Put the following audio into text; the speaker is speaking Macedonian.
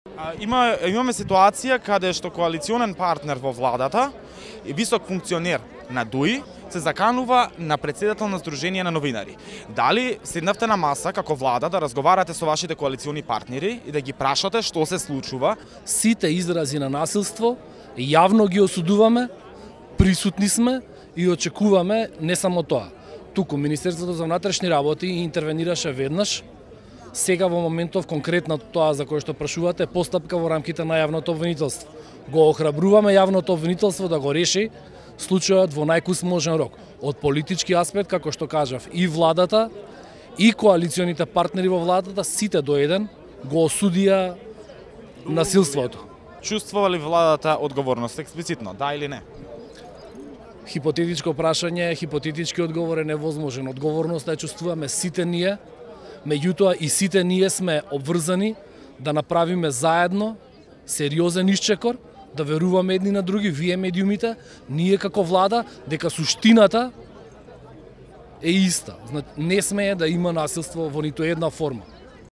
Имаме ситуација каде што коалиционен партнер во владата и висок функционер на ДУИ се заканува на претседател на Сдружение на новинари. Дали седнавте на маса како влада да разговарате со вашите коалициони партнери и да ги прашате што се случува? Сите изрази на насилство јавно ги осудуваме, присутни сме и очекуваме не само тоа. Туку Министерството за внатрешни работи интервенираше веднаш. Сега во моментов конкретно тоа за кое што прашувате постапка во рамките на јавното обвинителство. Го охрабруваме јавното обвинителство да го реши случајот во најкус можен рок. Од политички аспект, како што кажав, и владата и коалиционите партнери во владата сите до еден го осудија насилството. Чувствува ли владата одговорност експлицитно, да или не? Хипотетичко прашање, хипотетички одговор е невозможен. Одговорноста ја чувствуваме сите ние, меѓутоа и сите ние сме обврзани да направиме заедно сериозен исчекор, да веруваме едни на други, вие медиумите, ние како влада, дека суштината е иста. Не смее да има насилство во ниту една форма.